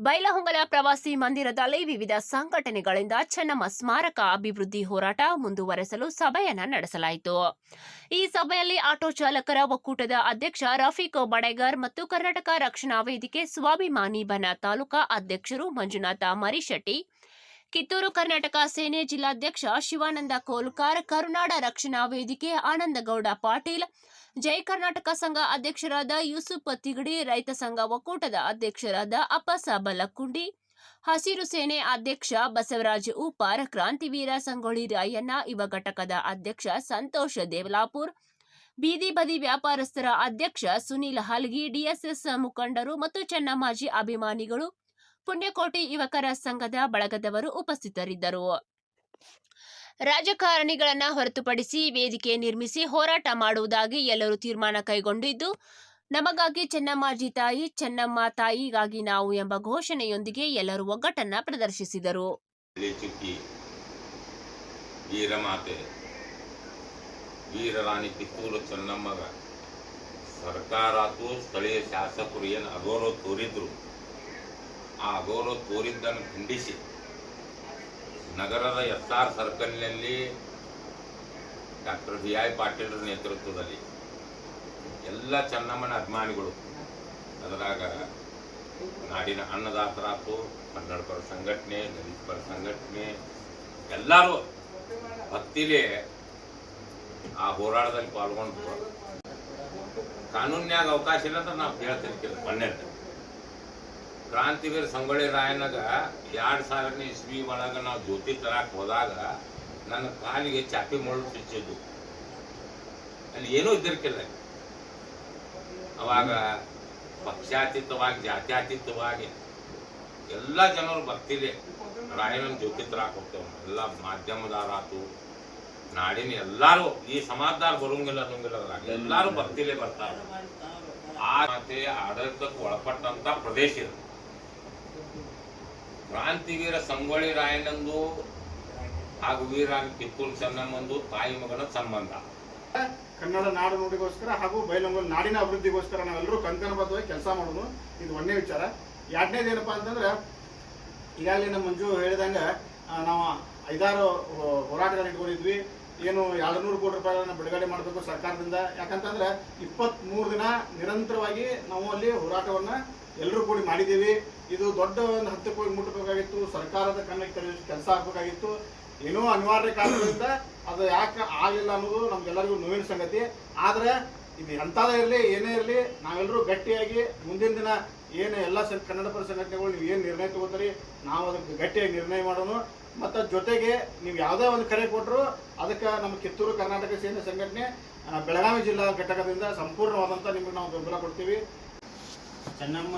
ಬೈಲಹೊಂಗಲ ಪ್ರವಾಸಿ ಮಂದಿರದಲ್ಲಿ ವಿವಿಧ ಸಂಘಟನೆಗಳಿಂದ ಚೆನ್ನಮ್ಮ ಸ್ಮಾರಕ ಅಭಿವೃದ್ಧಿ ಹೋರಾಟ ಮುಂದುವರೆಸಲು ಸಭೆಯನ್ನು ನಡೆಸಲಾಯಿತು. ಈ ಸಭೆಯಲ್ಲಿ ಆಟೋ ಚಾಲಕರ ಒಕ್ಕೂಟದ ಅಧ್ಯಕ್ಷ ರಫೀಕ್ ಬಡೇಗರ್ ಮತ್ತು ಕರ್ನಾಟಕ ರಕ್ಷಣಾ ವೇದಿಕೆ ಸ್ವಾಭಿಮಾನಿ ಬನ ತಾಲೂಕಾ ಅಧ್ಯಕ್ಷರು ಮಂಜುನಾಥ ಮರಿಶೆಟ್ಟಿ, ಕಿತ್ತೂರು ಕರ್ನಾಟಕ ಸೇನೆ ಜಿಲ್ಲಾಧ್ಯಕ್ಷ ಶಿವಾನಂದ ಕೋಲ್ಕಾರ್, ಕರುನಾಡ ರಕ್ಷಣಾ ವೇದಿಕೆ ಆನಂದಗೌಡ ಪಾಟೀಲ್, ಜೈ ಕರ್ನಾಟಕ ಸಂಘ ಅಧ್ಯಕ್ಷರಾದ ಯೂಸುಫ್ ತಿಗಡಿ, ರೈತ ಸಂಘ ಒಕ್ಕೂಟದ ಅಧ್ಯಕ್ಷರಾದ ಅಪ್ಪಸಾಬ ಲಕ್ಕುಂಡಿ, ಹಸಿರು ಸೇನೆ ಅಧ್ಯಕ್ಷ ಬಸವರಾಜ್ ಉಪಾರ್, ಕ್ರಾಂತಿವೀರ ಸಂಗೊಳ್ಳಿ ರಾಯಣ್ಣ ಯುವ ಘಟಕದ ಅಧ್ಯಕ್ಷ ಸಂತೋಷ್ ದೇವಲಾಪುರ್, ಬೀದಿ ಬದಿ ವ್ಯಾಪಾರಸ್ಥರ ಅಧ್ಯಕ್ಷ ಸುನೀಲ್ ಹಲ್ಗಿ, ಡಿಎಸ್ಎಸ್ ಮುಖಂಡರು ಮತ್ತು ಚೆನ್ನಮ್ಮಾಜಿ ಅಭಿಮಾನಿಗಳು, ಪುಣ್ಯಕೋಟಿ ಯುವಕರ ಸಂಘದ ಬಳಗದವರು ಉಪಸ್ಥಿತರಿದ್ದರು. ರಾಜಕಾರಣಿಗಳನ್ನ ಹೊರತುಪಡಿಸಿ ವೇದಿಕೆ ನಿರ್ಮಿಸಿ ಹೋರಾಟ ಮಾಡುವುದಾಗಿ ಎಲ್ಲರೂ ತೀರ್ಮಾನ ಕೈಗೊಂಡಿದ್ದು, ನಮಗಾಗಿ ಚೆನ್ನಮ್ಮಾಜಿ ತಾಯಿ, ಚೆನ್ನಮ್ಮ ತಾಯಿಗಾಗಿ ನಾವು ಎಂಬ ಘೋಷಣೆಯೊಂದಿಗೆ ಎಲ್ಲರೂ ಒಗ್ಗಟ್ಟನ್ನ ಪ್ರದರ್ಶಿಸಿದರು. ವೀರಮಾತೆ ವೀರರಾಣಿ ಕಿತ್ತೂರು ಚೆನ್ನಮ್ಮಗ ಸರ್ಕಾರ ಅಥವಾ ಸ್ಥಳೀಯ ಶಾಸಕರು ಏನು ಅಗೌರವ ತೋರಿದ್ರು, ಆ ಅಗೌರವ ತೋರಿದ್ದನ್ನು ಖಂಡಿಸಿ ನಗರದ SR ಸರ್ಕಲ್ನಲ್ಲಿ ಡಾಕ್ಟರ್ BI ಪಾಟೀಲರ ನೇತೃತ್ವದಲ್ಲಿ ಎಲ್ಲ ಚೆನ್ನಮ್ಮನ ಅಭಿಮಾನಿಗಳು, ಅದರಾಗ ನಾಡಿನ ಅನ್ನದಾತರಾತು, ಕನ್ನಡಪರ ಸಂಘಟನೆ, ದಲಿತರ ಸಂಘಟನೆ, ಎಲ್ಲರೂ ಭಕ್ತಿಲೇ ಆ ಹೋರಾಟದಲ್ಲಿ ಪಾಲ್ಗೊಂಡು ಕಾನೂನ್ಯಾಗ ಅವಕಾಶ ಇಲ್ಲ ಅಂತ ನಾವು ಹೇಳ್ತಿರ್ಕಿಲ್ಲ. ಮನ್ನೆಲ್ಲ ಕ್ರಾಂತಿವೀರ ಸಂಗೊಳ್ಳಿ ರಾಯಣ್ಣಗ 2000ನೇ ಇಸ್ವಿ ಒಳಗೆ ನಾವು ಜ್ಯೋತಿ ತರಕ್ಕೆ ಹೋದಾಗ ನನ್ನ ಕಾಲಿಗೆ ಚಾಪಿ ಮುಳ್ಳು ಚುಚ್ಚಿದ್ದು, ಅಲ್ಲಿ ಏನೂ ಇದ್ದಿರ್ಕಿಲ್ಲ. ಅವಾಗ ಪಕ್ಷಾತೀತವಾಗಿ ಜಾತ್ಯಾತೀತವಾಗಿ ಎಲ್ಲ ಜನರು ಭಕ್ತಿಲಿ ರಾಯಣ್ಣನ ಜ್ಯೋತಿ ತರಕ್ಕೆ ಹೋಗ್ತೇವೆ. ಎಲ್ಲ ಮಾಧ್ಯಮದಾರಾತು, ನಾಡಿನ ಎಲ್ಲರೂ, ಈ ಸಮಾಜದಾರ ಬರೋಂಗಿಲ್ಲ ಅನ್ನೋಂಗಿಲ್ಲ, ಎಲ್ಲರೂ ಭಕ್ತಿಲೇ ಬರ್ತಾರೆ. ಆ ಮತ್ತೆ ಆಡಳಿತಕ್ಕೆ ಒಳಪಟ್ಟಂತ ಪ್ರದೇಶ ಇದು. ಕ್ರಾಂತಿವೀರ ಸಂಗೊಳ್ಳಿ ರಾಯಣ್ಣಂದು ಹಾಗೂ ವೀರಾಣಿ ಕಿತ್ತೂರು ಚೆನ್ನಮ್ಮಂದು ತಾಯಿ ಮಗನ ಸಂಬಂಧ. ಕನ್ನಡ ನಾಡು ನುಡಿಗೋಸ್ಕರ ಹಾಗೂ ಬೈಲಹೊಂಗಲ ನಾಡಿನ ಅಭಿವೃದ್ಧಿಗೋಸ್ಕರ ನಾವೆಲ್ಲರೂ ಕಂಕಣಬದ್ಧವಾಗಿ ಕೆಲಸ ಮಾಡೋದು, ಇದು ಒಂದೇ ವಿಚಾರ. ಎರಡನೇದು ಏನಪ್ಪಾ ಅಂತಂದ್ರೆ, ಈಗಾಗಲೇ ನಮ್ಮ ಮಂಜು ಹೇಳಿದಂಗೆ ನಾವು 5-6 ಹೋರಾಟಗಳನ್ನ ಇಟ್ಕೊಂಡಿದ್ವಿ. ಏನು 200 ಕೋಟಿ ರೂಪಾಯಿಗಳನ್ನ ಬಿಡುಗಡೆ ಮಾಡಬೇಕು ಸರ್ಕಾರದಿಂದ. ಯಾಕಂತಂದ್ರೆ 23 ದಿನ ನಿರಂತರವಾಗಿ ನಾವು ಅಲ್ಲಿ ಹೋರಾಟವನ್ನ ಎಲ್ಲರೂ ಕೂಡಿ ಮಾಡಿದ್ದೀವಿ. ಇದು ದೊಡ್ಡ ಒಂದು ಹಂತಕ್ಕೆ ಹೋಗಿ ಮುಟ್ಟಬೇಕಾಗಿತ್ತು, ಸರ್ಕಾರದ ಕಣ್ಣಿಗೆ ಕೆಲಸ ಆಗಬೇಕಾಗಿತ್ತು. ಏನೋ ಅನಿವಾರ್ಯ ಕಾರಣದಿಂದ ಅದು ಯಾಕೆ ಆಗಲಿಲ್ಲ ಅನ್ನೋದು ನಮ್ಗೆಲ್ಲರಿಗೂ ನೋವಿನ ಸಂಗತಿ. ಆದರೆ ಇದು ಎಂಥದೇ ಇರಲಿ, ಏನೇ ಇರಲಿ, ನಾವೆಲ್ಲರೂ ಗಟ್ಟಿಯಾಗಿ ಮುಂದಿನ ದಿನ ಏನು ಎಲ್ಲ ಕನ್ನಡಪರ ಸಂಘಟನೆಗಳು ನೀವು ಏನು ನಿರ್ಣಯ ತಗೋತೀರಿ, ನಾವು ಅದಕ್ಕೆ ಗಟ್ಟಿಯಾಗಿ ನಿರ್ಣಯ ಮಾಡೋಣ. ಮತ್ತು ಜೊತೆಗೆ ನೀವು ಯಾವುದೇ ಒಂದು ಕರೆ ಕೊಟ್ಟರು ಅದಕ್ಕೆ ನಮ್ಮ ಕಿತ್ತೂರು ಕರ್ನಾಟಕ ಸೇನೆ ಸಂಘಟನೆ ಬೆಳಗಾವಿ ಜಿಲ್ಲಾ ಘಟಕದಿಂದ ಸಂಪೂರ್ಣವಾದಂಥ ನಿಮಗೆ ನಾವು ಬೆಂಬಲ ಕೊಡ್ತೀವಿ. ಚೆನ್ನಮ್ಮ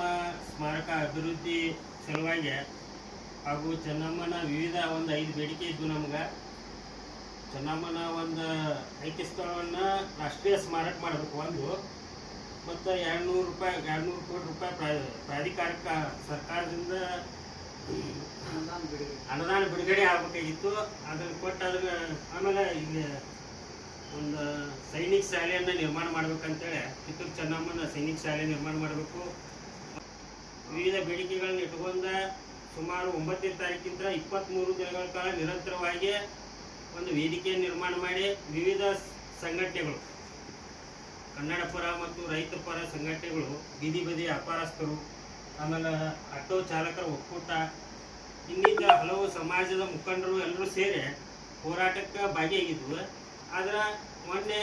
ಸ್ಮಾರಕ ಅಭಿವೃದ್ಧಿ ಸಲುವಾಗಿ ಹಾಗೂ ಚೆನ್ನಮ್ಮನ ವಿವಿಧ ಒಂದು 5 ಬೇಡಿಕೆ ಇದ್ದು ನಮ್ಗೆ. ಚೆನ್ನಮ್ಮನ ಒಂದು ಐಕ್ಯ ಸ್ಥಳವನ್ನು ರಾಷ್ಟ್ರೀಯ ಸ್ಮಾರಕ ಮಾಡಬೇಕು ಒಂದು, ಮತ್ತು 200 ಕೋಟಿ ರೂಪಾಯಿ ಪ್ರಾಧಿಕಾರಕ ಸರ್ಕಾರದಿಂದ ಅನುದಾನ ಬಿಡುಗಡೆ ಆಗಬೇಕಾಗಿತ್ತು. ಅದನ್ನು ಕೊಟ್ಟು ಅದನ್ನು ಆಮೇಲೆ ಇಲ್ಲಿ ಒಂದು ಸೈನಿಕ ಶಾಲೆಯನ್ನು ನಿರ್ಮಾಣ ಮಾಡ್ಬೇಕಂತೇಳಿ ಕಿತ್ತೂರು ಚೆನ್ನಮ್ಮನ ಸೈನಿಕ ಶಾಲೆ ನಿರ್ಮಾಣ ಮಾಡಬೇಕು. ವಿವಿಧ ಬೇಡಿಕೆಗಳನ್ನು ಇಟ್ಕೊಂಡ ಸುಮಾರು 9ನೇ ತಾರೀಕಿಂದ 23 ದಿನಗಳ ಕಾಲ ನಿರಂತರವಾಗಿ ಒಂದು ವೇದಿಕೆ ನಿರ್ಮಾಣ ಮಾಡಿ ವಿವಿಧ ಸಂಘಟನೆಗಳು, ಕನ್ನಡ ಪರ ಮತ್ತು ರೈತ ಪರ ಸಂಘಟನೆಗಳು, ಬೀದಿ ಬದಿ ವ್ಯಾಪಾರಸ್ಥರು, ಆಮೇಲೆ ಆಟೋ ಚಾಲಕರ ಒಕ್ಕೂಟ, ಇನ್ನಿತ ಹಲವು ಸಮಾಜದ ಮುಖಂಡರು ಎಲ್ಲರೂ ಸೇರಿ ಹೋರಾಟಕ್ಕೆ ಭಾಗಿಯಾಗಿದ್ವು. ಆದ್ರೆ ಮೊನ್ನೆ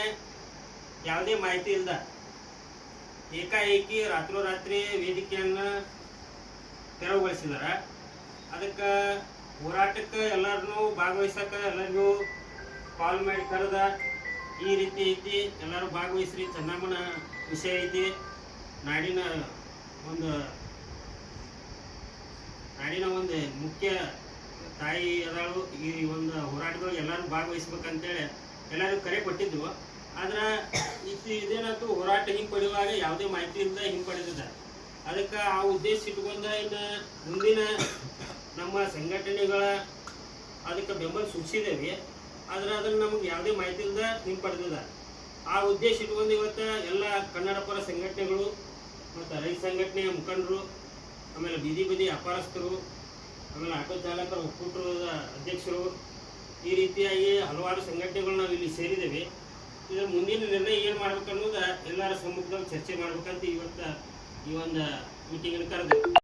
ಯಾವುದೇ ಮಾಹಿತಿ ಇಲ್ಲದ ಏಕಾಏಕಿ ರಾತ್ರೋರಾತ್ರಿ ವೇದಿಕೆಯನ್ನು ತೆರವುಗೊಳಿಸಿದಾರೆ. ಅದಕ್ಕೆ ಹೋರಾಟಕ್ಕೆ ಎಲ್ಲರನ್ನೂ ಭಾಗವಹಿಸಕ್ಕೆ ಎಲ್ಲರಿಗೂ ಕಾಲ್ ಮಾಡಿ ಕರೆದ, ಈ ರೀತಿ ಐತಿ, ಎಲ್ಲರೂ ಭಾಗವಹಿಸ್ರಿ, ಚೆನ್ನಮ್ಮನ ವಿಷಯ ಐತಿ, ನಾಡಿನ ಒಂದು ಮುಖ್ಯ ತಾಯಿ ಅದಾಳು, ಈ ಒಂದು ಹೋರಾಟದೊಳಗೆ ಎಲ್ಲರೂ ಭಾಗವಹಿಸ್ಬೇಕಂತೇಳಿ ಎಲ್ಲರಿಗೂ ಕರೆ ಕೊಟ್ಟಿದ್ವು. ಆದ್ರೆ ಇದೇನಾಯ್ತು, ಹೋರಾಟ ಹಿಂಪಡೆಯುವಾಗ ಯಾವುದೇ ಮಾಹಿತಿ ಇಲ್ಲದೆ ಹಿಂಪಡೆದಿದ್ದಾರೆ. ಅದಕ್ಕೆ ಆ ಉದ್ದೇಶ ಇಟ್ಕೊಂಡ ಇನ್ನು ಮುಂದಿನ ನಮ್ಮ ಸಂಘಟನೆಗಳ ಅದಕ್ಕೆ ಬೆಂಬಲ ಸೂಚಿಸಿದ್ದೇವೆ. ಆದರೆ ಅದನ್ನು ನಮಗೆ ಯಾವುದೇ ಮಾಹಿತಿ ಇಲ್ಲದೆ ಹಿಂಪಡೆದಿದ್ದಾರೆ. ಆ ಉದ್ದೇಶ ಇಟ್ಕೊಂಡು ಇವತ್ತು ಎಲ್ಲ ಕನ್ನಡ ಪರ ಸಂಘಟನೆಗಳು ಮತ್ತು ರೈತ ಸಂಘಟನೆಯ ಮುಖಂಡರು ಆಮೇಲೆ ಬೀದಿ ಬದಿ ವ್ಯಾಪಾರಸ್ಥರು, ಆಮೇಲೆ ಆಟೋ ಚಾಲಕರ ಒಕ್ಕೂಟದ ಅಧ್ಯಕ್ಷರು, ಈ ರೀತಿಯಾಗಿ ಹಲವಾರು ಸಂಘಟನೆಗಳು ನಾವು ಇಲ್ಲಿ ಸೇರಿದ್ದೇವೆ. ಇದರ ಮುಂದಿನ ನಿರ್ಣಯ ಏನು ಮಾಡ್ಬೇಕು ಅನ್ನೋದು ಎಲ್ಲರ ಸಮ್ಮುಖದಲ್ಲಿ ಚರ್ಚೆ ಮಾಡ್ಬೇಕಂತ ಇವತ್ತು ಈ ಒಂದು ಮೀಟಿಂಗನ್ನು ಕರೆದು